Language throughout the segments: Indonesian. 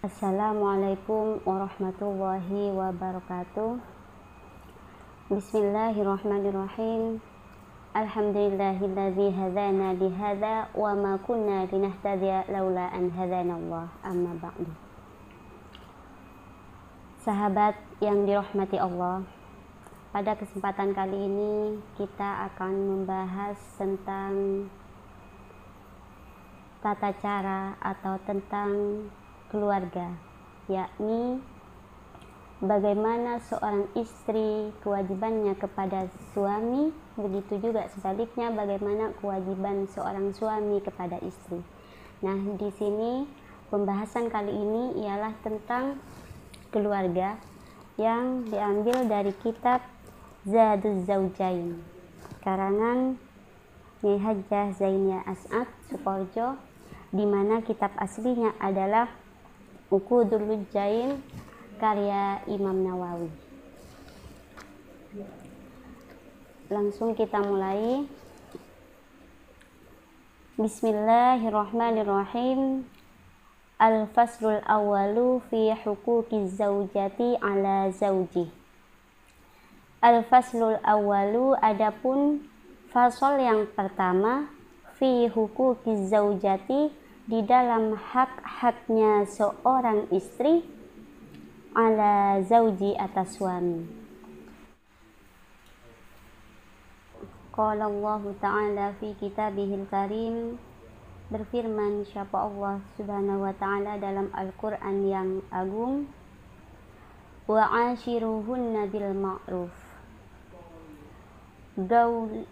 Assalamualaikum warahmatullahi wabarakatuh. Bismillahirrahmanirrahim. Alhamdulillahilladzi hadana lihada wa ma kunna linahtadiya laula an hadanallah. Amma ba'du. Sahabat yang dirahmati Allah, pada kesempatan kali ini kita akan membahas tentang tata cara atau tentang keluarga, yakni bagaimana seorang istri kewajibannya kepada suami, begitu juga sebaliknya bagaimana kewajiban seorang suami kepada istri. Nah, di sini pembahasan kali ini ialah tentang keluarga yang diambil dari kitab Zaduz Zaujain karangan Nyai Hajjah Zainiyah As'ad Sukoharjo, di mana kitab aslinya adalah Uqudul Lujain karya Imam Nawawi. Langsung kita mulai. Bismillahirrahmanirrahim. Al-faslul awwalu fi huquqiz zaujati ala zauji. Al-faslul awwalu, adapun fasal yang pertama, fi huquqiz zaujati, di dalam hak-haknya seorang istri, ala zauji, atas suami. Qala Allah Ta'ala fi kitabihil karim, berfirman siapa Allah Subhanahu wa Ta'ala dalam Al-Quran yang agung, wa ashiruhunna bil ma'ruf.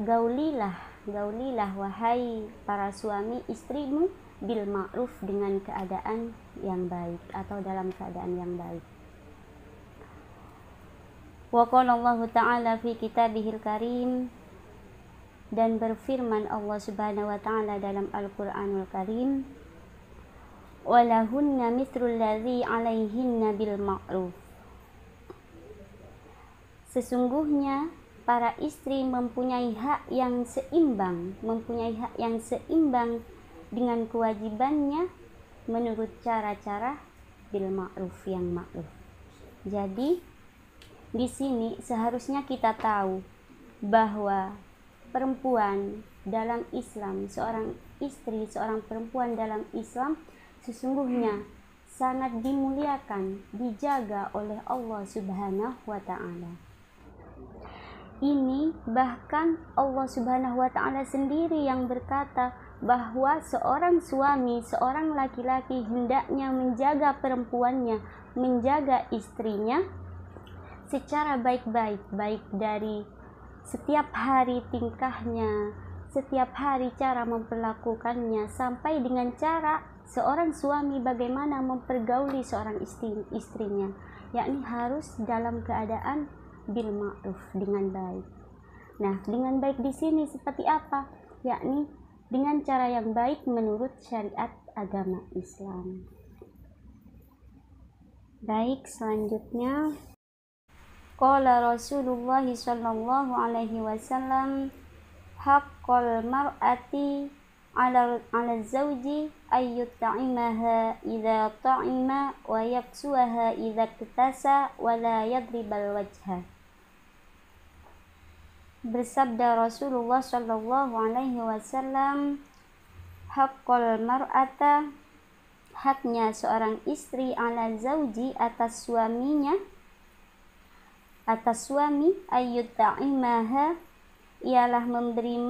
Gaulilah wahai para suami istrimu bil ma'ruf, dengan keadaan yang baik atau dalam keadaan yang baik. Wa qala Allah Ta'ala fi kitabihil karim, dan berfirman Allah Subhanahu wa Ta'ala dalam Al-Qur'anul Karim, walahunna mithlul ladzi 'alaihinna bil ma'ruf. Sesungguhnya para istri mempunyai hak yang seimbang, dengan kewajibannya menurut cara-cara bil ma'ruf, yang ma'ruf. Jadi di sini seharusnya kita tahu bahwa perempuan dalam Islam, seorang istri, seorang perempuan dalam Islam sesungguhnya sangat dimuliakan, dijaga oleh Allah Subhanahu wa Ta'ala. Ini bahkan Allah Subhanahu wa Ta'ala sendiri yang berkata bahwa seorang suami, seorang laki-laki hendaknya menjaga perempuannya, menjaga istrinya secara baik-baik, baik dari setiap hari tingkahnya, setiap hari cara memperlakukannya, sampai dengan cara seorang suami bagaimana mempergauli seorang istrinya, yakni harus dalam keadaan bil ma'ruf, dengan baik. Nah, dengan baik di sini seperti apa? Yakni dengan cara yang baik menurut syariat agama Islam. Baik, selanjutnya qala Rasulullah sallallahu alaihi wasallam, haqqul mar'ati 'ala zawji ayyut'imaha idza ta'ima wa yaksuha idza iktasa wa la yadribal wajha. Bersabda Rasulullah sallallahu alaihi wasallam, haqqul mar'ata, haknya seorang istri, ala zauji, atas suaminya, atas suami, ayyut'imaha, ialah memberi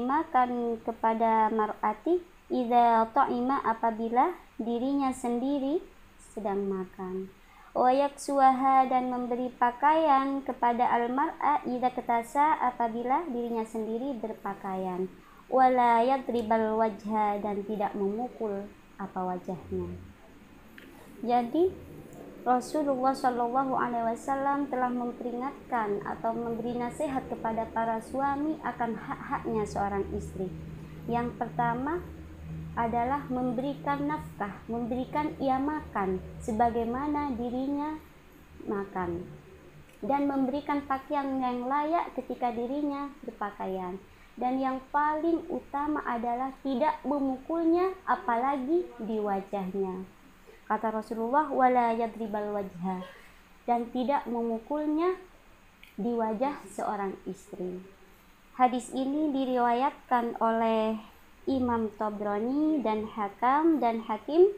makan kepada mar'ati, idza ta'ima, apabila dirinya sendiri sedang makan. Wa yaksuha, dan memberi pakaian kepada al-mar'a, idza ketasa, apabila dirinya sendiri berpakaian. Wala yadribal wajha, dan tidak memukul wajahnya. Jadi Rasulullah Shallallahu Alaihi Wasallam telah memperingatkan atau memberi nasihat kepada para suami akan hak-haknya seorang istri. Yang pertama adalah memberikan nafkah, memberikan ia makan sebagaimana dirinya makan, dan memberikan pakaian yang layak ketika dirinya berpakaian. dan yang paling utama adalah tidak memukulnya apalagi di wajahnya. Kata Rasulullah, wala yadribal wajha, dan tidak memukulnya di wajah seorang istri. Hadis ini diriwayatkan oleh Imam Tabrani dan Hakam dan Hakim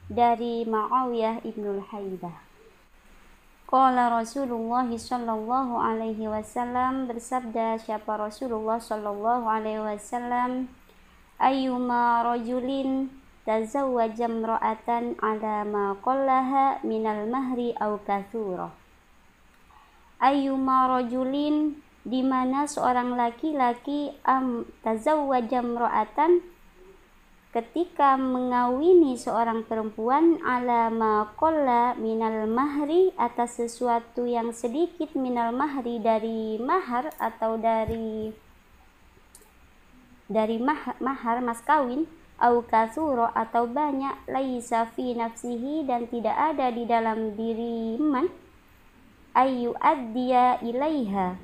dari Muawiyah ibnul Haidah. Qala Rasulullah sallallahu alaihi wasallam, bersabda siapa Rasulullah sallallahu alaihi wasallam, ayyuma rajulin tazawwaja imra'atan ala ma qallaha minal mahri aw kathura. Ayyuma rajulin, di mana seorang laki-laki tazawwaja imra'atan, ketika mengawini seorang perempuan, ala ma qalla minal mahri, atas sesuatu yang sedikit, minal mahri dari mahar atau dari mahar mas kawin, au katsura atau banyak, laisa fi nafsihi, dan tidak ada di dalam diri man, ayu addiya ilaiha,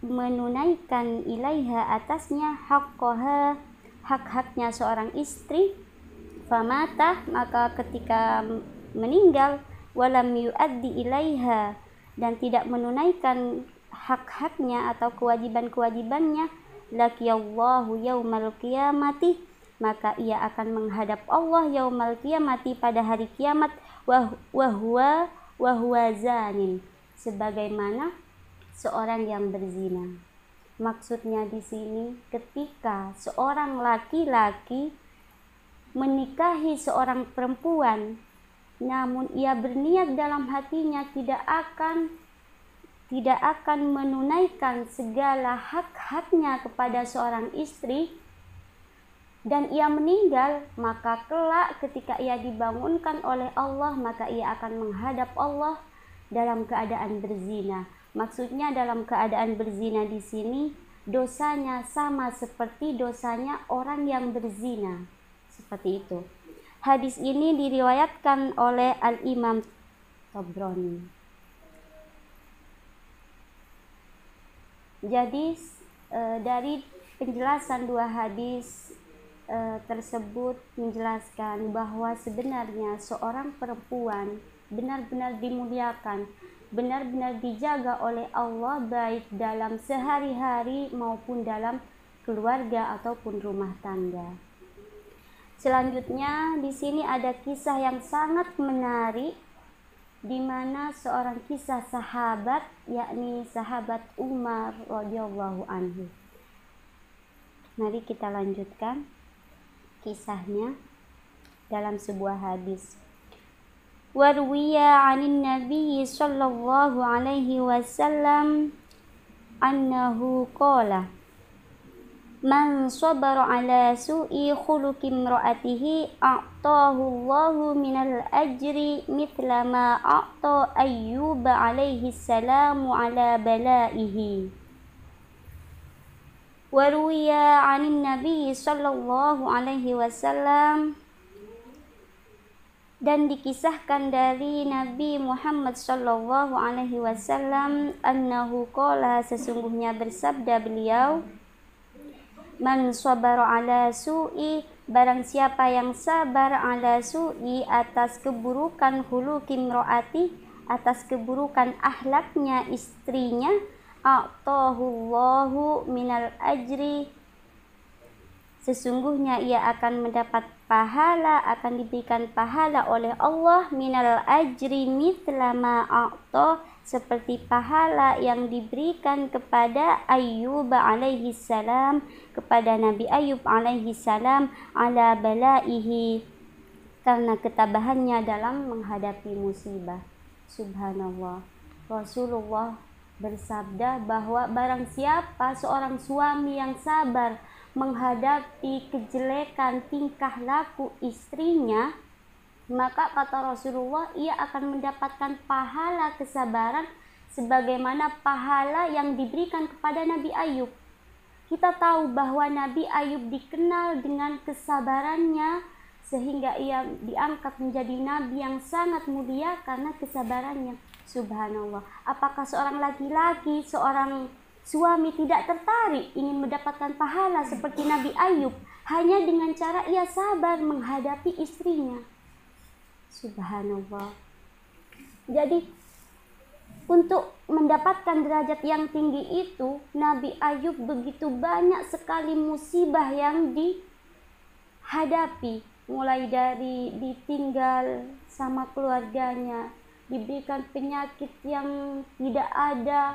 menunaikan ilaiha atasnya, haqqaha, hak-haknya seorang istri, famata, maka ketika meninggal, walam yuaddi ilaiha, dan tidak menunaikan hak-haknya atau kewajiban-kewajibannya, laqiyallahu yaumal qiyamati, maka ia akan menghadap Allah yaumal qiyamati, pada hari kiamat, wa huwa zanin, sebagaimana seorang yang berzina. Maksudnya di sini, ketika seorang laki-laki menikahi seorang perempuan, namun ia berniat dalam hatinya tidak akan menunaikan segala hak-haknya kepada seorang istri, dan ia meninggal, maka kelak ketika ia dibangunkan oleh Allah, maka ia akan menghadap Allah dalam keadaan berzina. Maksudnya dalam keadaan berzina di sini dosanya sama seperti dosanya orang yang berzina. Seperti itu. Hadis ini diriwayatkan oleh Al-Imam Tabrani. Jadi dari penjelasan dua hadis tersebut menjelaskan bahwa sebenarnya seorang perempuan benar-benar dimuliakan, benar-benar dijaga oleh Allah, baik dalam sehari-hari maupun dalam keluarga ataupun rumah tangga. Selanjutnya di sini ada kisah yang sangat menarik, di mana seorang kisah sahabat, yakni sahabat Umar radhiyallahu anhu. Mari kita lanjutkan kisahnya dalam sebuah hadis. Warwiya 'anin Nabi sallallahu alaihi wasallam annahu qala, man sabara ala su'i khuluqi imra'atihi a'tahu Allahu minal ajri mithla ma a'ta Ayyub alaihi salamu ala balaihi. Warwiya 'anin Nabi sallallahu alaihi wasallam, dan dikisahkan dari Nabi Muhammad sallallahu alaihi wasallam, annahu qala, sesungguhnya bersabda beliau, man sabara ala su'i, barang siapa yang sabar, ala su'i, atas keburukan, khuluqi imraati, atas keburukan akhlaknya istrinya, a'tahu Allahu minal ajri, sesungguhnya ia akan mendapat pahala, akan diberikan pahala oleh Allah, minal ajri mithla ma a'ta, seperti pahala yang diberikan kepada Ayyub alaihi salam, kepada Nabi Ayyub alaihi salam, ala balaihi, karena ketabahannya dalam menghadapi musibah. Subhanallah. Rasulullah bersabda bahwa barang siapa seorang suami yang sabar menghadapi kejelekan tingkah laku istrinya, maka kata Rasulullah, ia akan mendapatkan pahala kesabaran sebagaimana pahala yang diberikan kepada Nabi Ayub. Kita tahu bahwa Nabi Ayub dikenal dengan kesabarannya, sehingga ia diangkat menjadi nabi yang sangat mulia karena kesabarannya. Subhanallah. Apakah seorang laki-laki, seorang suami tidak tertarik ingin mendapatkan pahala seperti Nabi Ayub hanya dengan cara ia sabar menghadapi istrinya. Subhanallah. Jadi untuk mendapatkan derajat yang tinggi itu, Nabi Ayub begitu banyak sekali musibah yang dihadapi, mulai dari ditinggal sama keluarganya, diberikan penyakit yang tidak ada,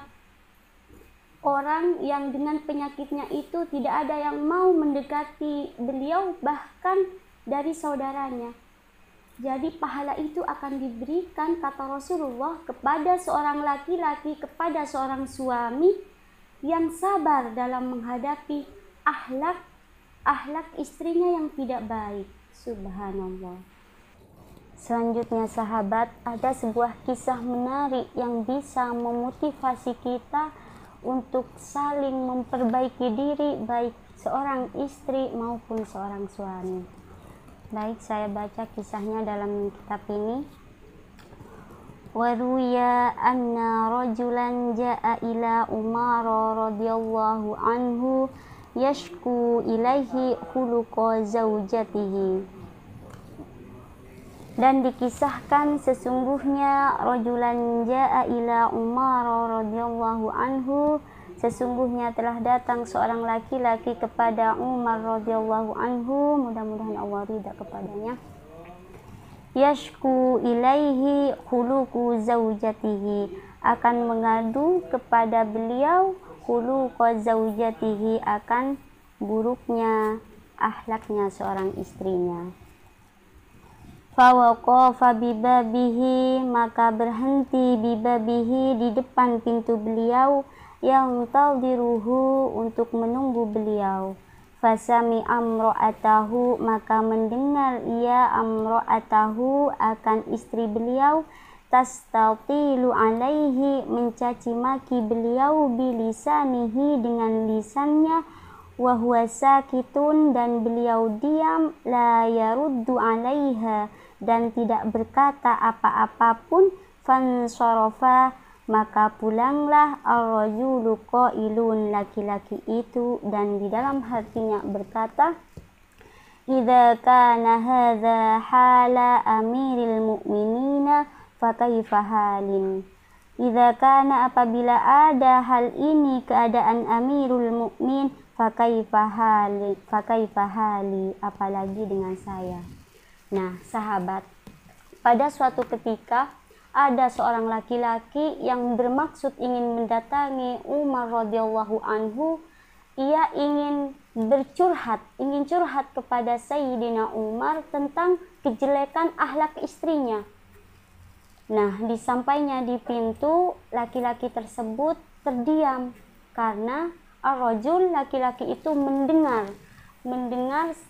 orang yang dengan penyakitnya itu tidak ada yang mau mendekati beliau, bahkan dari saudaranya. Jadi pahala itu akan diberikan, kata Rasulullah, kepada seorang laki-laki, kepada seorang suami yang sabar dalam menghadapi akhlak istrinya yang tidak baik. Subhanallah. Selanjutnya sahabat, ada sebuah kisah menarik yang bisa memotivasi kita untuk saling memperbaiki diri, baik seorang istri maupun seorang suami. Baik, saya baca kisahnya dalam kitab ini. Waruya anna rajulan ja'a ila Umar radhiyallahu anhu yashku ilaihi khuluqa zaujatihi. Dan dikisahkan sesungguhnya rajulan ja'a ila Umar radhiyallahu anhu, sesungguhnya telah datang seorang laki-laki kepada Umar radhiyallahu anhu, mudah-mudahan Allah ridha kepadanya. Yashku ilaihi khuluqu zaujatihi, akan mengadu kepada beliau khuluqa zaujatihi, akan buruknya akhlaknya seorang istrinya. Fawaqafa bibabihi, maka berhenti bibabihi, di depan pintu beliau, yang tadiruhu, untuk menunggu beliau. Fasami amro'atahu, maka mendengar ia amro'atahu, akan istri beliau, tastatilu alaihi, mencaci maki beliau, bilisanihi, dengan lisannya, wahuwa sakitun, dan beliau diam, la yaruddu alaiha, dan tidak berkata apa-apapun. Fansarafa, maka pulanglah ar-rajulu qailun, laki-laki itu, dan di dalam hatinya berkata, idza kana hadza hala amiril mu'minina fakaifa halin. Idza kana, apabila ada hal ini keadaan amirul mukmin, fakaifa hali, apalagi dengan saya. Nah sahabat, pada suatu ketika ada seorang laki-laki yang bermaksud ingin mendatangi Umar radhiyallahu anhu. Ia ingin curhat kepada Sayyidina Umar tentang kejelekan akhlak istrinya. Nah, disampainya di pintu, laki-laki tersebut terdiam karena ar-rajul, laki-laki itu mendengar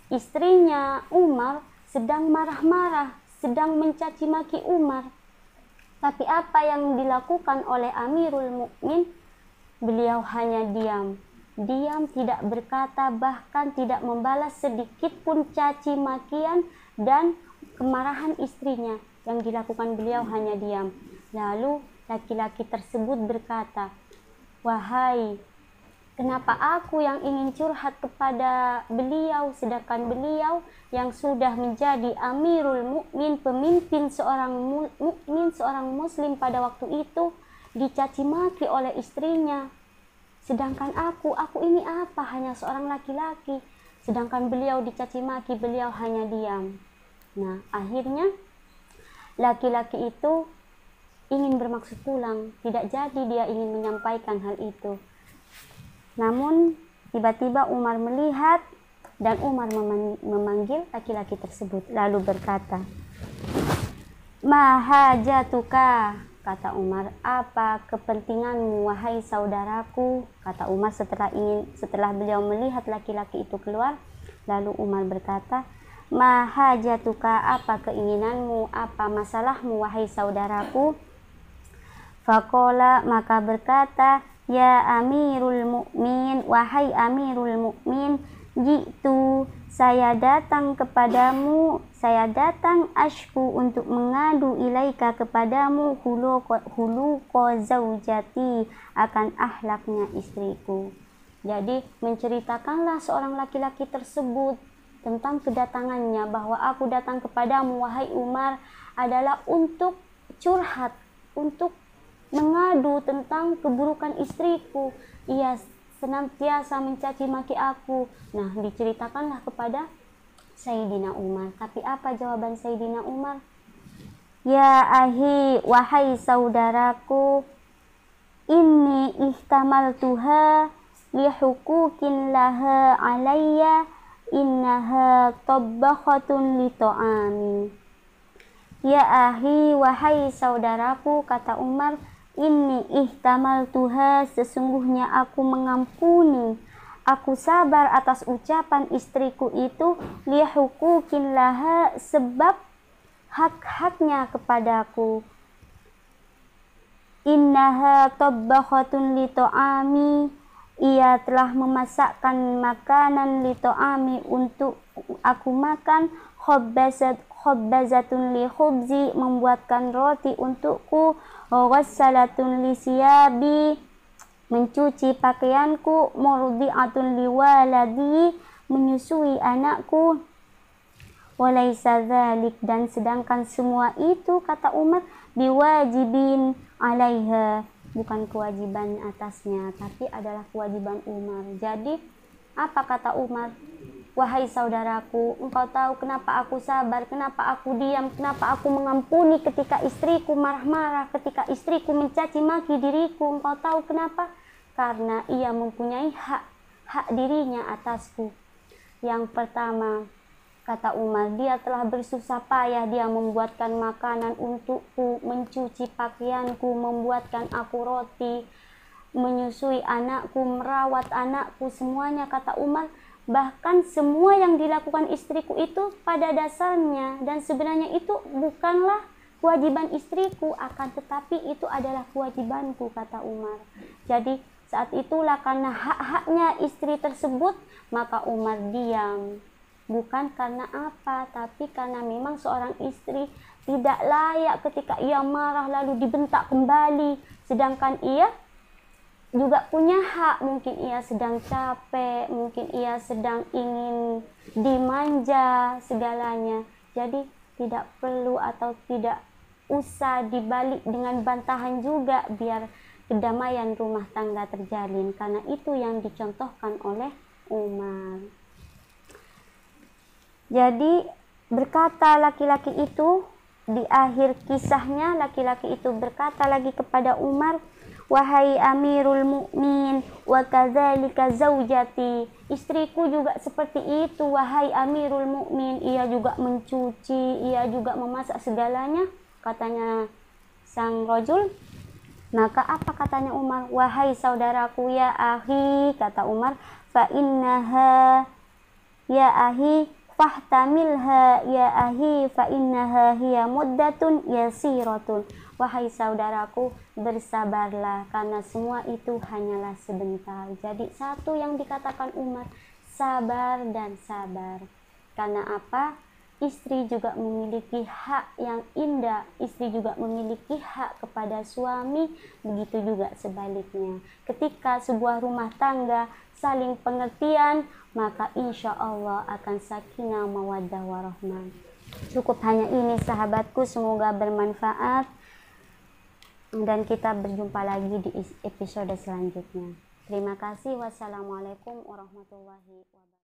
istrinya Umar sedang marah-marah, sedang mencaci maki Umar. Tapi apa yang dilakukan oleh Amirul Mukmin? Beliau hanya diam, tidak berkata, bahkan tidak membalas sedikit pun caci makian dan kemarahan istrinya. Yang dilakukan beliau hanya diam. Lalu laki-laki tersebut berkata, wahai, kenapa aku yang ingin curhat kepada beliau, sedangkan beliau yang sudah menjadi Amirul Mukmin, pemimpin seorang mukmin, seorang muslim pada waktu itu, dicaci maki oleh istrinya. Sedangkan aku ini apa? Hanya seorang laki-laki. Sedangkan beliau dicaci maki, beliau hanya diam. Nah, akhirnya laki-laki itu ingin bermaksud pulang, tidak jadi dia ingin menyampaikan hal itu. Namun tiba-tiba Umar melihat, dan Umar memanggil laki-laki tersebut, lalu berkata, mahajatuka, kata Umar, apa kepentinganmu wahai saudaraku? Kata Umar setelah beliau melihat laki-laki itu keluar. Lalu Umar berkata, mahajatuka, apa keinginanmu, apa masalahmu wahai saudaraku? Faqala, maka berkata, ya Amirul Mukmin, wahai Amirul Mukmin, jitu, saya datang kepadamu, saya datang ashku untuk mengadu ilaika kepadamu huluko zaujati, akan ahlaknya istriku. Jadi menceritakanlah seorang laki-laki tersebut tentang kedatangannya, bahwa aku datang kepadamu wahai Umar adalah untuk curhat, untuk mengadu tentang keburukan istriku. Ia senantiasa mencaci maki aku. Nah, diceritakanlah kepada Sayyidina Umar. Tapi apa jawaban Sayyidina Umar? Ya ahi, wahai saudaraku, inni ihtamaltuha lihukukin laha alayya, innaha tabbakhatun li ta'ami. Ya ahi, wahai saudaraku, kata Umar, inni ihtamaltuha, sesungguhnya aku mengampuni, aku sabar atas ucapan istriku itu, lihukukin laha, sebab hak-haknya kepadaku. Innaha tabbakhatun li ta'ami, ia telah memasakkan makanan li ta'ami, untuk aku makan, khabbazatun li khubzi, membuatkan roti untukku, ghassalatun li siyabi, mencuci pakaianku, murdi'atun li waladi, menyusui anakku. Walaysa dzalik, dan sedangkan semua itu, kata Umar, biwajibin alaiha, bukan kewajiban atasnya, tapi adalah kewajiban Umar. Jadi apa kata Umar? Wahai saudaraku, engkau tahu kenapa aku sabar, kenapa aku diam, kenapa aku mengampuni ketika istriku marah-marah, ketika istriku mencaci maki diriku. Engkau tahu kenapa? Karena ia mempunyai hak dirinya atasku. Yang pertama, kata Umar, dia telah bersusah payah, dia membuatkan makanan untukku, mencuci pakaianku, membuatkan aku roti, menyusui anakku, merawat anakku, semuanya, kata Umar. Bahkan semua yang dilakukan istriku itu pada dasarnya dan sebenarnya itu bukanlah kewajiban istriku, akan tetapi itu adalah kewajibanku, kata Umar. Jadi saat itulah karena hak-haknya istri tersebut, maka Umar diam. Bukan karena apa, tapi karena memang seorang istri tidak layak ketika ia marah lalu dibentak kembali, sedangkan ia juga punya hak. Mungkin ia sedang capek, mungkin ia sedang ingin dimanja segalanya. Jadi tidak perlu atau tidak usah dibalik dengan bantahan juga, biar kedamaian rumah tangga terjalin, karena itu yang dicontohkan oleh Umar. Jadi berkata laki-laki itu di akhir kisahnya, laki-laki itu berkata lagi kepada Umar, wahai Amirul Mukmin, wa kadzalika zaujati, istriku juga seperti itu wahai Amirul Mukmin, ia juga mencuci, ia juga memasak segalanya, katanya sang rajul. Maka apa katanya Umar? Wahai saudaraku, ya ahi, kata Umar, fa innaha, ya ahi, fahtamilha, ya ahi, fa innaha hiya muddatun yasiratun. Wahai saudaraku, bersabarlah, karena semua itu hanyalah sebentar. Jadi satu yang dikatakan Umar, sabar dan sabar. Karena apa? Istri juga memiliki hak yang indah, istri juga memiliki hak kepada suami, begitu juga sebaliknya. Ketika sebuah rumah tangga saling pengertian, maka insya Allah akan sakinah mawaddah warahmah. Cukup hanya ini sahabatku, semoga bermanfaat dan kita berjumpa lagi di episode selanjutnya. Terima kasih. Wassalamualaikum warahmatullahi wabarakatuh.